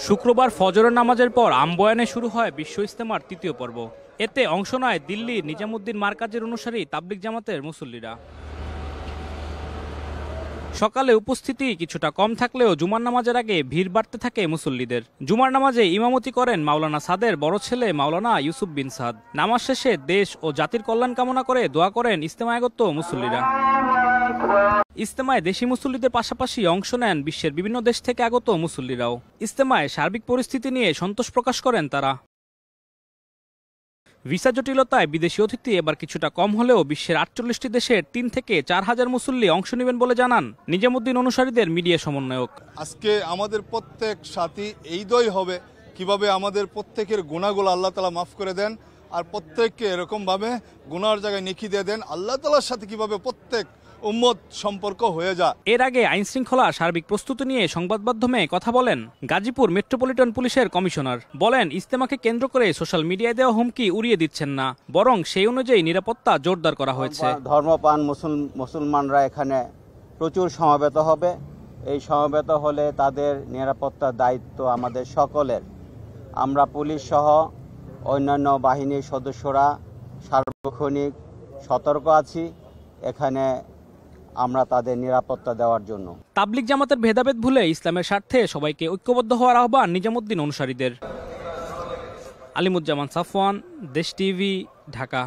শুক্রবার ফজরের নামাজের পর আমবয়ানে শুরু হয় বিশ্ব ইজতেমার তৃতীয় পর্ব। এতে অংশ নেয় দিল্লির নিজামুদ্দিন মারকাজের অনুসারী তাবলিগ জামাতের মুসল্লিরা। সকালে উপস্থিতি কিছুটা কম থাকলেও জুমার নামাজের আগে ভিড় বাড়তে থাকে মুসল্লিদের। জুমার নামাজে ইমামতি করেন মাওলানা সাদের বড় ছেলে মাওলানা ইউসুফ বিন সাদ। নামাজ শেষে দেশ ও জাতির কল্যাণ কামনা করে দোয়া করেন ইজতেমায় আগত মুসল্লিরা। ইজতেমায় দেশি মুসল্লিদের পাশাপাশি অংশ নেন বিশ্বের বিভিন্ন দেশ থেকে আগত মুসল্লিরাও। ইজতেমায় সার্বিক পরিস্থিতি নিয়ে সন্তোষ প্রকাশ করেন তারা। ভিসা জটিলতায় বিদেশি অতিথি এবার কিছুটা কম হলেও বিশ্বের ৪৮টি দেশের ৩ থেকে ৪ হাজার মুসল্লি অংশ নেবেন বলে জানান নিজামুদ্দিন অনুসারীদের মিডিয়া সমন্বয়ক। আজকে আমাদের প্রত্যেক সাথী এই দই হবে কিভাবে আমাদের প্রত্যেকের গুনাহগুলো আল্লাহ তাআলা মাফ করে দেন, আর প্রত্যেককে এরকমভাবে গুনার জায়গায় নেকি দিয়ে দেন। আল্লাহ তাআলার সাথে কিভাবে প্রত্যেক উম্মত সম্পর্ক হয়ে যায়। এর আগে আইন শৃঙ্খলা সার্বিক প্রস্তুতি নিয়ে সংবাদ মাধ্যমে কথা বলেন গাজীপুর মেট্রোপলিটন পুলিশের কমিশনার। বলেন, ইজতেমাকে কেন্দ্র করে সোশ্যাল মিডিয়ায় দেওয়া হুমকি উড়িয়ে দিচ্ছেন না, বরং সেই অনুযায়ী নিরাপত্তা জোরদার করা হয়েছে। ধর্মপ্রাণ মুসলমানরা এখানে প্রচুর সমবেত হবে। এই সমবেত হলে তাদের নিরাপত্তার দায়িত্ব আমাদের সকলের। আমরা পুলিশ সহ অন্যান্য বাহিনীর সদস্যরা সার্বক্ষণিক সতর্ক আছি এখানে আমরা তাদের নিরাপত্তা দেওয়ার জন্য। তাবলিগ জামাতের ভেদাভেদ ভুলে ইসলামের স্বার্থে সবাইকে ঐক্যবদ্ধ হওয়ার আহ্বান নিজামুদ্দিন অনুসারীদের। আলিমুজ্জামান সাফওয়ান, দেশ টিভি, ঢাকা।